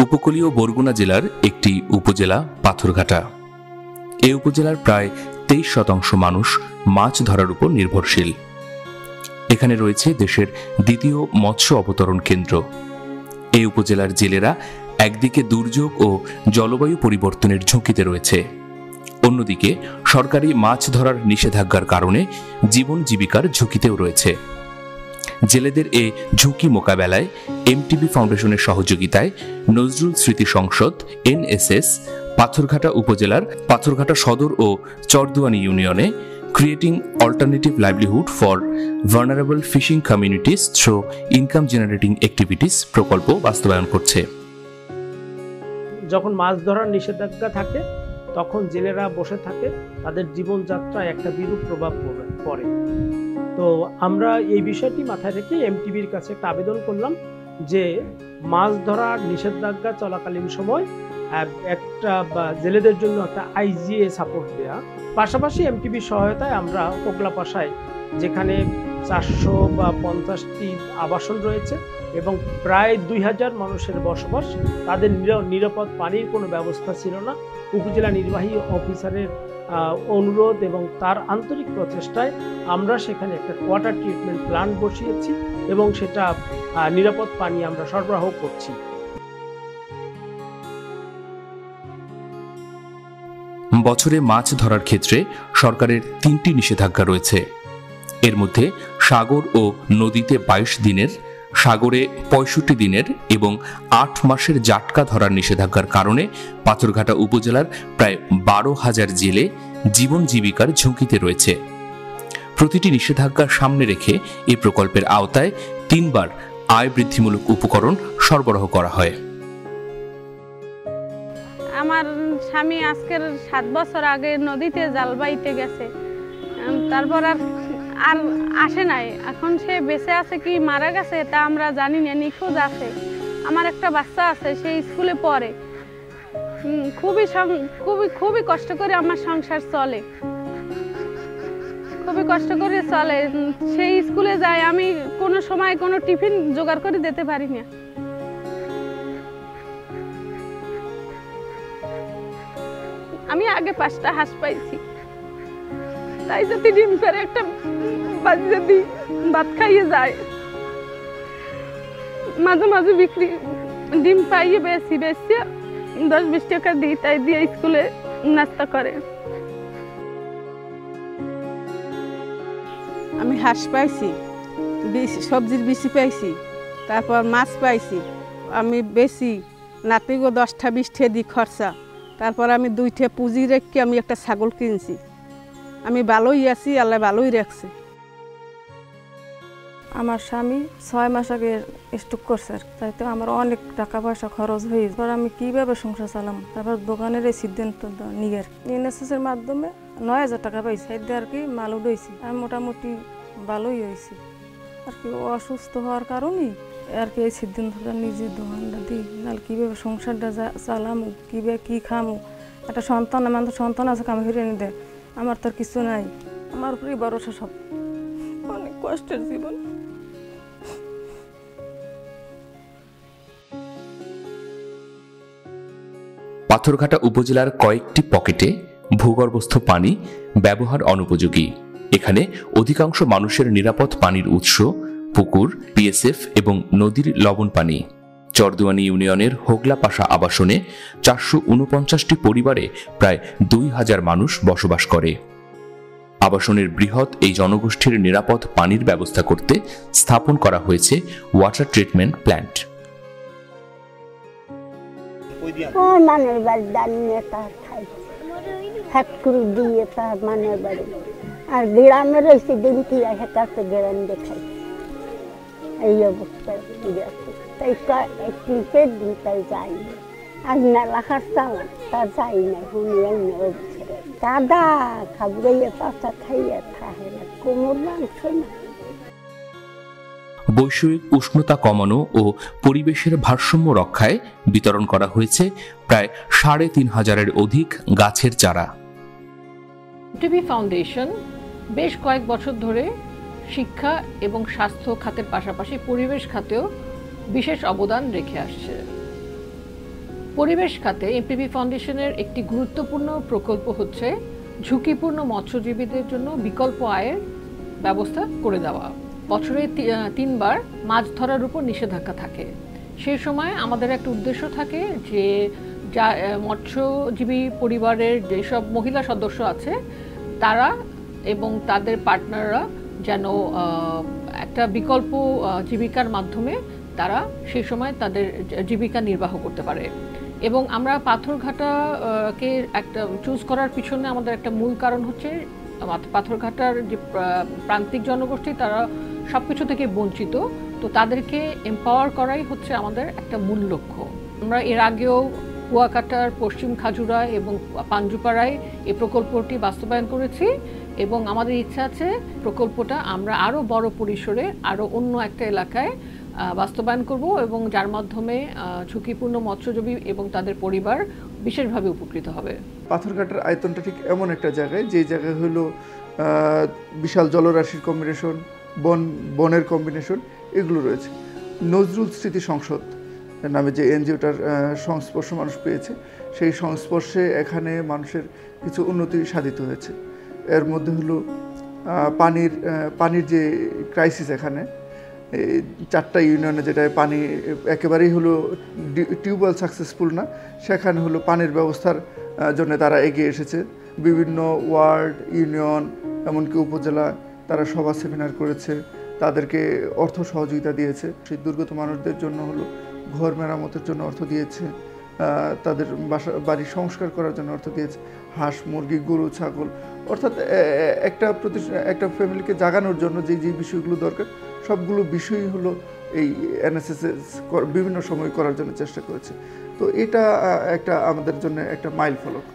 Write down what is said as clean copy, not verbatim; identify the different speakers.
Speaker 1: উপকূলীয় বরগুনা জেলার একটি উপজেলা পাথরঘাটা। এই উপজেলার প্রায় 23% মানুষ মাছ ধরার উপর নির্ভরশীল। এখানে রয়েছে দেশের দ্বিতীয় মৎস্য অবতরণ কেন্দ্র। এই উপজেলার জেলেরা একদিকে দুর্যোগ ও জলবায়ু পরিবর্তনের ঝুঁকিতে রয়েছে, অন্যদিকে সরকারি মাছ ধরার নিষেধাজ্ঞার কারণে জীবন জীবিকার ঝুঁকিতেও রয়েছে। জেলেদের এ ঝুঁকি মোকাবেলায় এমটিবি ফাউন্ডেশনের সহযোগিতায় নজরুল স্মৃতি সংসদ NSS পাথরঘাটা উপজেলার পাথরঘাটা সদর ও চরদুয়ানি ইউনিয়নে creating alternative livelihood for vulnerable fishing communities through income generating activities প্রকল্প বাস্তবায়ন করছে।
Speaker 2: যখন মাছ ধরার নিষেধাজ্ঞা থাকে তখন জেলেরা বসে থাকে, তাদের জীবনযাত্রায় একটা বিরূপ প্রভাব পড়ে। তো আমরা এই বিষয়টি মাথায় রেখে এমটিবির কাছে একটা আবেদন করলাম যে মাছ ধরার নিষেধাজ্ঞা চলাকালীন সময় একটা জেলেদের জন্য একটা IGA সাপোর্ট দেওয়া, পাশাপাশি এমটিবির সহায়তায় আমরা হোগলাপাশায় যেখানে 450টি আবাসন রয়েছে এবং প্রায় 2000 মানুষের বসবাস, তাদের নিরাপদ পানির কোনো ব্যবস্থা ছিল না। উপজেলা নির্বাহী অফিসারের অনুরোধ এবং তার আন্তরিক প্রচেষ্টায় আমরা সেখানে একটা ওয়াটার ট্রিটমেন্ট প্ল্যান্ট বসিয়েছি এবং সেটা নিরাপদ পানি আমরা সরবরাহ করছি।
Speaker 1: বছরে মাছ ধরার ক্ষেত্রে সরকারের 3টি নিষেধাজ্ঞা রয়েছে। এর মধ্যে সাগর ও নদীতে 22 দিনের, সাগরে 65 দিনের এবং 8 মাসের জাটকা ধরার নিষেধাজ্ঞার কারণে পাথরঘাটা উপজেলার প্রায় 12,000 জেলে জীবন জীবিকার ঝুঁকিতে রয়েছে। প্রতিটি নিষেধাজ্ঞা সামনে রেখে এই প্রকল্পের আওতায় 3 বার আয় বৃদ্ধিমূলক উপকরণ সরবরাহ করা হয়।
Speaker 3: আমার স্বামী আজকের 7 বছর আগে নদীতে জাল বাইতে গেছে, তারপর আর আসে নাই। এখন সে বেঁচে আছে কি মারা গেছে তা আমরা জানি না, নিখোঁজ আছে। আমার একটা বাচ্চা আছে, সে স্কুলে পড়ে। খুবই কষ্ট করে আমার সংসার চলে, খুবই কষ্ট করে চলে। সেই স্কুলে যায়, আমি কোনো সময় কোনো টিফিন জোগাড় করে দিতে পারি না। আমি আগে 5টা হাঁস পাইছি, তাই যদি ডিম পেরে একটা বাজি যদি ভাত খাইয়ে যায়, মাঝে মাঝে বিক্রি ডিম পাইয়ে বেশি 10-20 টাকা দিই, তাই দিয়ে স্কুলে নাস্তা করে।
Speaker 4: আমি হাঁস পাইছি, সবজির বিচি পাইছি, তারপর মাছ পাইছি। আমি বেশি নাতিগো 10টা-20টা দিই খরচা, তারপর আমি 2টা পুঁজি রেখে আমি একটা ছাগল কিনছি। আমি ভালোই আছি, আল্লাহ ভালোই রাখছে।
Speaker 5: আমার স্বামী 6 মাস আগে স্ট্রোক করছে, তাই তো আমার অনেক টাকা পয়সা খরচ হয়েছে। এবার আমি কীভাবে সংসার চালাম? তারপর দোকানের এই সিদ্ধান্ত নিজের NSS-এর মাধ্যমে 9,000 টাকা পাইছি, এর দিয়ে আর কি মাল উঠেছি। আমি মোটামুটি ভালোই হয়েছি আর কি। অসুস্থ হওয়ার কারণেই আর কি এই সিদ্ধান্তটা নিজের দোকানটা দিই, নাহলে কীভাবে সংসারটা চালামো, কীভাবে কী খামো। একটা সন্তান, আমার তো সন্তান আছে, কামে ফিরে এনে দেয়, আমার তো আর কিছু নাই। আমার উপরেই ভরসা সব, অনেক কষ্টের জীবন।
Speaker 1: পাথরঘাটা উপজেলার কয়েকটি পকেটে ভূগর্ভস্থ পানি ব্যবহার অনুপযোগী। এখানে অধিকাংশ মানুষের নিরাপদ পানির উৎস পুকুর, PSF এবং নদীর লবণ পানি। চরদুয়ানি ইউনিয়নের হোগলাপাশা আবাসনে 449টি পরিবারে প্রায় 2,000 মানুষ বসবাস করে। আবাসনের বৃহৎ এই জনগোষ্ঠীর নিরাপদ পানির ব্যবস্থা করতে স্থাপন করা হয়েছে ওয়াটার ট্রিটমেন্ট প্ল্যান্ট।
Speaker 6: মানের বাড়ি দাঁড়িয়ে তার খাই ফ্যাক্টরি দিয়ে তার মানের বাড়ি আর গ্রামে রয়েছে দিন কি আসে কাছে গ্রাম দেখাই এই অবস্থায় তাই পেট দিন তাই যায়নি। আজ মেলা খাচ্ছাম তা যাই না, শুনে দাদা খাবড়াইয়ে পাতা খাইয়ে থাকে না, কোমর মাংস না।
Speaker 1: বৈশ্বিক উষ্ণতা কমানো ও পরিবেশের ভারসাম্য রক্ষায় বিতরণ করা হয়েছে প্রায় 3,500-এর অধিক গাছের চারা।
Speaker 7: এমটিবি ফাউন্ডেশন বেশ কয়েক বছর ধরে শিক্ষা এবং স্বাস্থ্য খাতের পাশাপাশি পরিবেশ খাতেও বিশেষ অবদান রেখে আসছে। পরিবেশ খাতে এমপিবি ফাউন্ডেশনের একটি গুরুত্বপূর্ণ প্রকল্প হচ্ছে ঝুঁকিপূর্ণ মৎস্যজীবীদের জন্য বিকল্প আয়ের ব্যবস্থা করে দেওয়া। বছরে 3 বার মাছ ধরার উপর নিষেধাজ্ঞা থাকে। সেই সময় আমাদের একটা উদ্দেশ্য থাকে যে মৎস্যজীবী পরিবারের যেসব মহিলা সদস্য আছে তারা এবং তাদের পার্টনাররা যেন একটা বিকল্প জীবিকার মাধ্যমে তারা সেই সময় তাদের জীবিকা নির্বাহ করতে পারে। এবং আমরা পাথরঘাটাকে একটা চুজ করার পিছনে আমাদের একটা মূল কারণ হচ্ছে পাথরঘাটার যে প্রান্তিক জনগোষ্ঠী তারা সব কিছু থেকে বঞ্চিত, তো তাদেরকে এম্পাওয়ার করাই হচ্ছে আমাদের একটা মূল লক্ষ্য। আমরা এর আগেও কুয়াকাটার পশ্চিম খাজুরা এবং পাঞ্জুপাড়ায় এই প্রকল্পটি বাস্তবায়ন করেছি এবং আমাদের ইচ্ছা আছে প্রকল্পটা আমরা আরও বড় পরিসরে আরও অন্য একটা এলাকায় বাস্তবায়ন করব এবং যার মাধ্যমে ঝুঁকিপূর্ণ মৎস্যজীবী এবং তাদের পরিবার বিশেষভাবে উপকৃত হবে।
Speaker 8: পাথরঘাটার আয়তনটা ঠিক এমন একটা জায়গায়, যে জায়গায় হলো বিশাল জলরাশির কম্বিনেশন, বনের কম্বিনেশন এগুলো রয়েছে। নজরুল স্মৃতি সংসদ নামে যে এনজিওটার সংস্পর্শ মানুষ পেয়েছে, সেই সংস্পর্শে এখানে মানুষের কিছু উন্নতি সাধিত হয়েছে। এর মধ্যে হলো পানির যে ক্রাইসিস, এখানে 4টা ইউনিয়নে যেটা পানি একেবারেই হলো টিউবওয়েল সাকসেসফুল না, সেখানে হলো পানির ব্যবস্থার জন্য তারা এগিয়ে এসেছে। বিভিন্ন ওয়ার্ড, ইউনিয়ন, এমনকি উপজেলা তারা সভা সেমিনার করেছে, তাদেরকে অর্থ সহযোগিতা দিয়েছে। সেই দুর্গত মানুষদের জন্য হলো ঘর মেরামতের জন্য অর্থ দিয়েছে, তাদের বাড়ি সংস্কার করার জন্য অর্থ দিয়েছে, হাঁস, মুরগি, গরু, ছাগল, অর্থাৎ একটা ফ্যামিলিকে জাগানোর জন্য যে বিষয়গুলো দরকার সবগুলো বিষয়ই হলো এই এনএসএস বিভিন্ন সময় করার জন্য চেষ্টা করেছে। তো এটা একটা আমাদের জন্য একটা মাইল ফলক।